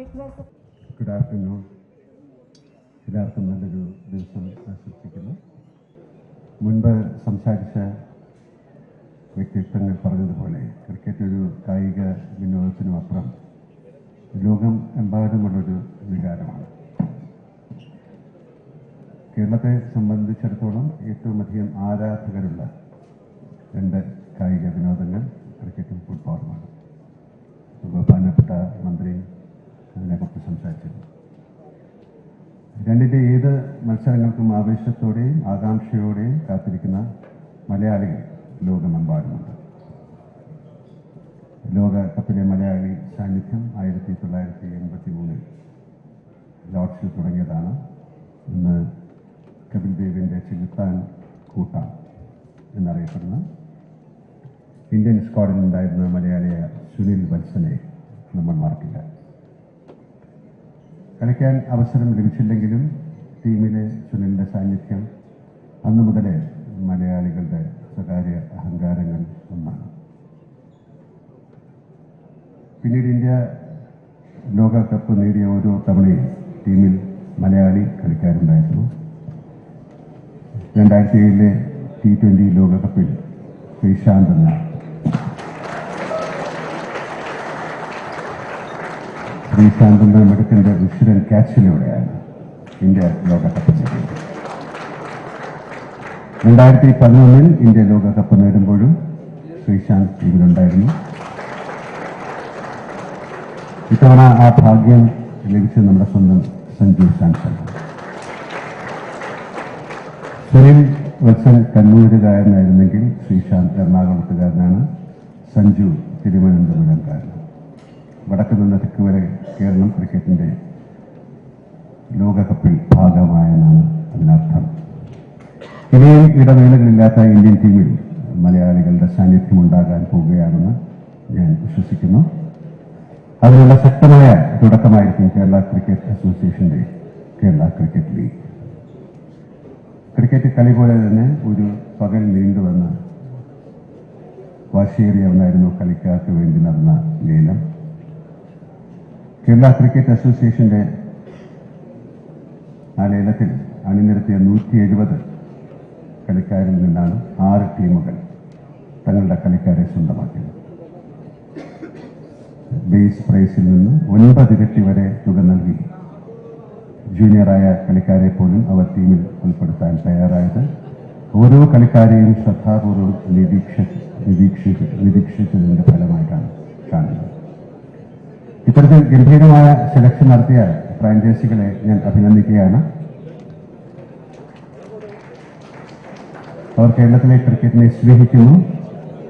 Good afternoon. എല്ലാവർക്കും നല്ലൊരു ദിവസം ആശംസിക്കുന്നു. മുൻപ് സംസാരിച്ച വ്യക്തിത്വങ്ങൾ പറഞ്ഞതുപോലെ ക്രിക്കറ്റ് ഒരു കായിക വിനോദത്തിനും അപ്പുറം ലോകം എമ്പാടുമുള്ളൊരു വികാരമാണ്. കേരളത്തെ സംബന്ധിച്ചിടത്തോളം ഏറ്റവും അധികം ആരാധകരുള്ള രണ്ട് കായിക വിനോദങ്ങൾ ക്രിക്കറ്റും ഫുട്ബോളുമാണ്. ബഹുമാനപ്പെട്ട മന്ത്രി അതിനെക്കുറിച്ച് സംസാരിച്ചിരുന്നു. രണ്ടിൻ്റെ ഏത് മത്സരങ്ങൾക്കും ആവേശത്തോടെയും ആകാംക്ഷയോടെയും കാത്തിരിക്കുന്ന മലയാളികൾ ലോകമെമ്പാടുമുണ്ട്. ലോകകപ്പിലെ മലയാളി സാന്നിധ്യം 1983 ലോർഡ്സിൽ തുടങ്ങിയതാണ്. ഇന്ന് കപിൽ ദേവിൻ്റെ ചെലുത്താൻ കൂട്ടാം എന്നറിയപ്പെടുന്ന ഇന്ത്യൻ സ്ക്വാഡിൽ ഉണ്ടായിരുന്ന മലയാളിയായ സുനിൽ വത്സനെ നമ്മൾ മറക്കില്ല. കളിക്കാൻ അവസരം ലഭിച്ചില്ലെങ്കിലും ടീമിലെ സുനിലിൻ്റെ സാന്നിധ്യം അന്നു മുതലേ മലയാളികളുടെ സ്വകാര്യ അഹങ്കാരങ്ങൾ ഒന്നാണ്. പിന്നീട് ഇന്ത്യ ലോകകപ്പ് നേടിയ ഓരോ തവണയും ടീമിൽ മലയാളി കളിക്കാരുണ്ടായിരുന്നു. 2007 T20 ലോകകപ്പിൽ ശ്രീശാന്ത് എന്ന മിടുക്കൻ്റെ വിശ്വൻ ക്യാച്ചിലൂടെയാണ് ഇന്ത്യ ലോകകപ്പ് നേടിയത്. 2011 ഇന്ത്യ ലോകകപ്പ് നേടുമ്പോഴും ശ്രീശാന്ത് ടീമിലുണ്ടായിരുന്നു. ഇത്തവണ ആ ഭാഗ്യം ലഭിച്ച നമ്മുടെ സ്വന്തം സഞ്ജു സാംസൺ. സുനിൽ വത്സൻ കണ്ണൂരുകാരനായിരുന്നെങ്കിൽ ശ്രീശാന്ത് എറണാകുളത്തുകാരനാണ്. സഞ്ജു തിരുവനന്തപുരംകാരനാണ്. വടക്ക് നിന്ന് തെക്ക് വരെ കേരളം ക്രിക്കറ്റിൻ്റെ ലോകകപ്പിൽ ഭാഗമായെന്നാണ് അതിനർത്ഥം. ഇനിയും ഇടവേളകളില്ലാത്ത ഇന്ത്യൻ ടീമിൽ മലയാളികളുടെ സാന്നിധ്യം ഉണ്ടാകാൻ പോവുകയാണെന്ന് ഞാൻ വിശ്വസിക്കുന്നു. അതിനുള്ള ശക്തമായ തുടക്കമായിരിക്കും കേരള ക്രിക്കറ്റ് അസോസിയേഷന്റെ കേരള ക്രിക്കറ്റ് ലീഗ്. ക്രിക്കറ്റ് കളി പോലെ തന്നെ ഒരു പകൽ നീണ്ടുവന്ന വാശിയേറിയ ഒന്നായിരുന്നു കളിക്കാർക്ക് വേണ്ടി നടന്ന ലേലം. കേരള ക്രിക്കറ്റ് അസോസിയേഷന്റെ ആ ലേലത്തിൽ അണിനിരത്തിയ 170 കളിക്കാരിൽ നിന്നാണ് 6 ടീമുകൾ തങ്ങളുടെ കളിക്കാരെ സ്വന്തമാക്കിയത്. ബേസ് പ്രൈസിൽ നിന്ന് 9 ഇരട്ടി വരെ തുക നൽകി ജൂനിയറായ കളിക്കാരെ പോലും അവർ ടീമിൽ ഉൾപ്പെടുത്താൻ തയ്യാറായത് ഓരോ കളിക്കാരെയും ശ്രദ്ധാപൂർവം നിരീക്ഷിച്ചതിന്റെ ഫലമായിട്ടാണ് കാണുന്നത്. ഇത്തരത്തിൽ ഗംഭീരമായ സെലക്ഷൻ നടത്തിയ ഫ്രാഞ്ചൈസികളെ ഞാൻ അഭിനന്ദിക്കുകയാണ്. അവർ കേരളത്തിലെ ക്രിക്കറ്റിനെ സ്നേഹിക്കുന്നു.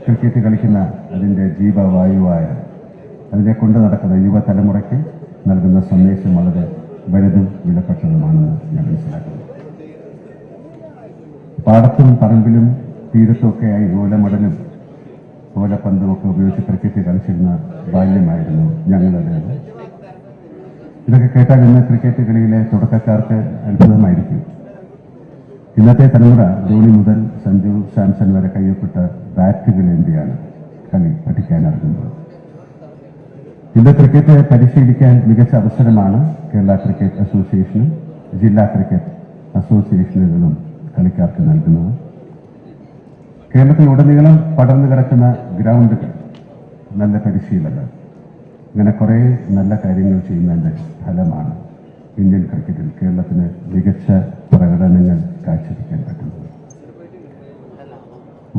ക്രിക്കറ്റ് കളിക്കുന്ന അതിൻ്റെ ജീവവായുവായ അതിനെ കൊണ്ട് നടക്കുന്ന യുവതലമുറയ്ക്ക് നൽകുന്ന സന്ദേശം വളരെ വലുതും വിലപ്പെട്ടതുമാണെന്ന് ഞാൻ മനസ്സിലാക്കുന്നു. പാടത്തും പറമ്പിലും തീരത്തുമൊക്കെയായി ഓലമടലും ഓലപ്പന്തുമൊക്കെ ഉപയോഗിച്ച് ക്രിക്കറ്റ് കളിച്ചിരുന്ന ബാല്യമായിരുന്നു ഞങ്ങളുടേത്. ഇതൊക്കെ കേട്ടാൽ ഇന്ന് ക്രിക്കറ്റ് കളിയിലെ തുടക്കക്കാർക്ക് അത്ഭുതമായിരിക്കും. ഇന്നത്തെ തലമുറ ധോണി മുതൽ സഞ്ജു സാംസൺ വരെ കയ്യൊപ്പിട്ട ബാറ്റുകളേന്തിയാണ് കളി പഠിക്കാനിറങ്ങുന്നത്. ഇന്ന് ക്രിക്കറ്റ് പരിശീലിക്കാൻ മികച്ച അവസരമാണ് കേരള ക്രിക്കറ്റ് അസോസിയേഷനും ജില്ലാ ക്രിക്കറ്റ് അസോസിയേഷനുകളും കളിക്കാർക്ക് നൽകുന്നത്. കേരളത്തിലുടനീളം പടർന്നു കിടക്കുന്ന ഗ്രൗണ്ടുകൾ, നല്ല പരിശീലകർ, ഇങ്ങനെ കുറേ നല്ല കാര്യങ്ങൾ ചെയ്യുന്നതിൻ്റെ ഫലമാണ് ഇന്ത്യൻ ക്രിക്കറ്റിൽ കേരളത്തിന് മികച്ച പ്രകടനങ്ങൾ കാഴ്ചവെക്കാൻ പറ്റുന്നത്.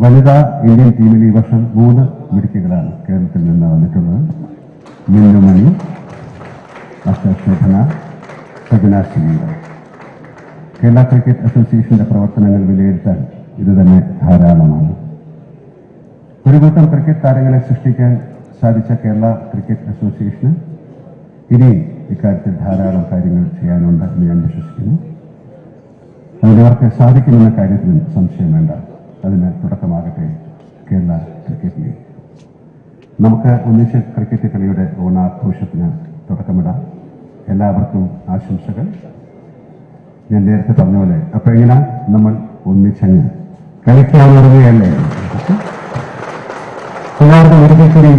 വനിതാ ഇന്ത്യൻ ടീമിൽ ഈ വർഷം 3 മിടുക്കികളാണ് കേരളത്തിൽ നിന്ന് വന്നിട്ടുള്ളത്. മിന്നുമണി, ശോഭന, സജന ശ്രീധർ. കേരള ക്രിക്കറ്റ് അസോസിയേഷന്റെ പ്രവർത്തനങ്ങൾ വിലയിരുത്താൻ ഇത് തന്നെ ധാരാളമാണ്. ഒരു കൂട്ടം ക്രിക്കറ്റ് താരങ്ങളെ സൃഷ്ടിക്കാൻ സാധിച്ച കേരള ക്രിക്കറ്റ് അസോസിയേഷന് ഇനി ഇക്കാര്യത്തിൽ ധാരാളം കാര്യങ്ങൾ ചെയ്യാനുണ്ട് എന്ന് ഞാൻ വിശ്വസിക്കുന്നു. അതിനവർക്ക് സാധിക്കുമെന്ന കാര്യത്തിലും സംശയം വേണ്ട. അതിന് തുടക്കമാകട്ടെ കേരള ക്രിക്കറ്റ് ലീഗ്. നമുക്ക് ഒന്നിച്ച് ക്രിക്കറ്റ് കളിയുടെ ഓണാഘോഷത്തിന് തുടക്കമിടാം. എല്ലാവർക്കും ആശംസകൾ. ഞാൻ നേരത്തെ പറഞ്ഞ പോലെ അപ്പൊ എങ്ങനെ നമ്മൾ ഒന്നിച്ചങ്ങ് കളിക്കാൻ തുടങ്ങുകയല്ലേ? എല്ലാവർക്കും ഒരിക്കൽ കൂടി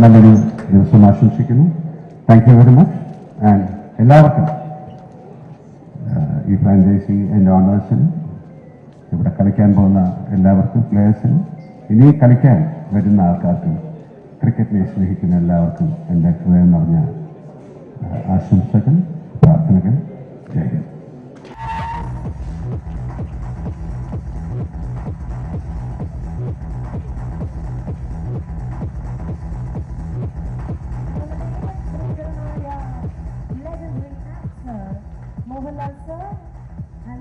നല്ലൊരു ദിവസം ആശംസിക്കുന്നു. Thank you very much. And എല്ലാവർക്കും ഈ ഫ്രാഞ്ചൈസി എൻ്റെ ഓണേഴ്സിനും ഇവിടെ കളിക്കാൻ പോകുന്ന എല്ലാവർക്കും പ്ലേയേഴ്സിനും ഇനി കളിക്കാൻ വരുന്ന ആൾക്കാർക്കും ക്രിക്കറ്റിനെ സ്നേഹിക്കുന്ന എല്ലാവർക്കും എൻ്റെ ഹൃദയം നിറഞ്ഞ ആശംസകൾ, പ്രാർത്ഥനകൾ. ജയ് ഹിന്ദ്. മോഹൻലാൽ സർ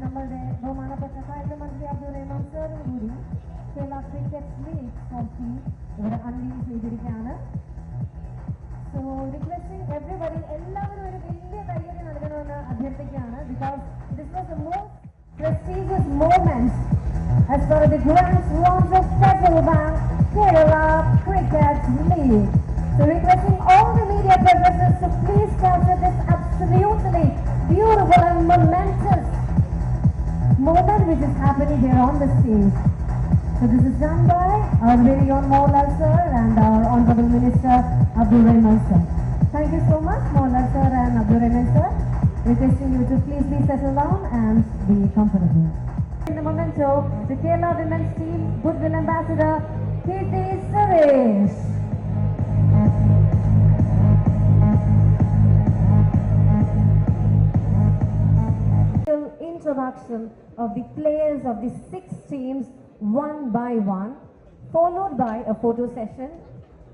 നമ്മളുടെ ബഹുമാനപ്പെട്ട കായിക മന്ത്രി അബ്ദുൾ റഹ്മാൻ സാറും കൂടി കേരള ക്രിക്കറ്റ് ലീഗ് ട്രോഫി ഇവിടെ അൺവീൽ ചെയ്തിരിക്കുകയാണ്. സോ റിക്വസ്റ്റിംഗ് എവറിബഡി എല്ലാവരും ഒരു വലിയ കയ്യടി നൽകണമെന്ന് അഭ്യർത്ഥിക്കുകയാണ്. Because this was the most prestigious moment as per the grand slam of Federal Bank Kerala Cricket League. So requesting all the media presenters to please capture this absolutely beautiful and momentous moment which is happening here on the stage. So this is done by our very own Mohanlal sir and our Honorable Minister Abdul Rahman sir. Thank you so much Mohanlal sir and Abdul Rahman sir. Requesting you to please be settled down and be comfortable. In the memento, the Kerala Women's Team Goodwill Ambassador Kirti Suresh. Introduction of the players of the 6 teams one by one, followed by a photo session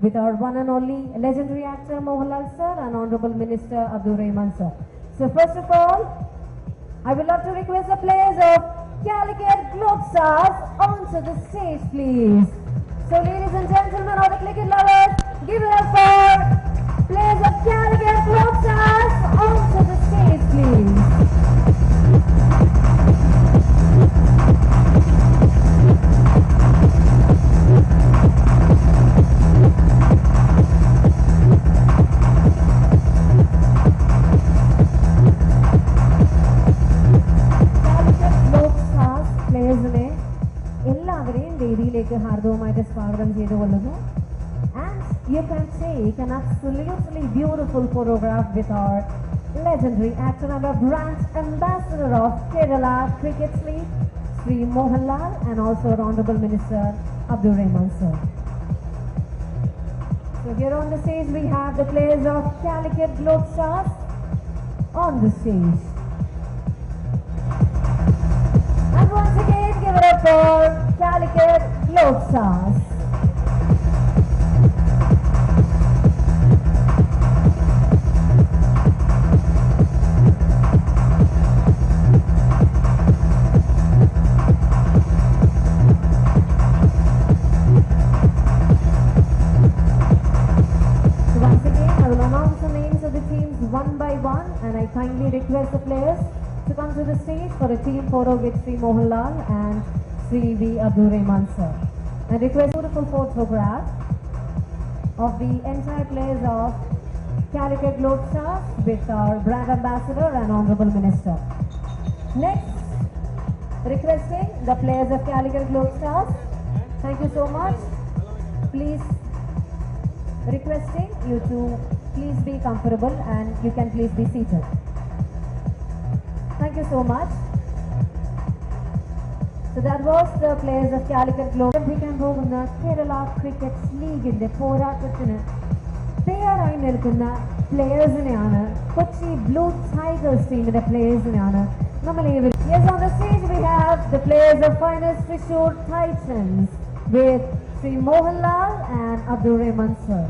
with our one and only legendary actor Mohanlal sir and Honorable Minister Abdul Rahman sir. So first of all, I would love to request the players of Calicut Globe Stars onto the stage, please. So ladies and gentlemen, all the cricket lovers, give it up for players of Calicut Globe Stars onto the stage, please. ഹാർദവുമായിട്ട് സ്വാഗതം ചെയ്തുകൊള്ളുന്നു. And you can take an absolutely beautiful photograph with our legendary actor and our brand ambassador of Kerala Cricket League, Sri Mohanlal, and also our Honorable Minister Abdul Rahman sir. So here on the stage we have the players of Calicut Globe Stars on the stage. And once again, give it up for Calicut Globe Stars. So once again, I will announce the names of the teams one by one, and I kindly request the players to come to the stage for a team photo with Sri Mohanlal and Sri V. Abdul Rahman sir. And request a beautiful photograph of the entire players of Calicut Globe Stars with our brand ambassador and Honorable Minister. Next, requesting the players of Calicut Globe Stars. Thank you so much. Please, requesting you to please be comfortable and you can please be seated. Thank you so much. So that was the players of Calicut Globe. കളിക്കാൻ പോകുന്ന Kerala cricket ലീഗിന്റെ പോരാട്ടത്തിന് തയ്യാറായി നിൽക്കുന്ന പ്ലേയേഴ്സിനെയാണ്, Kochi blue tigers ടീമിന്റെ പ്ലേയേഴ്സിനെയാണ് നമ്മൾ ഈ Yes, on the stage we have the players of finest Thrissur Titans with Sri Mohanlal and Abdul Rahman sir.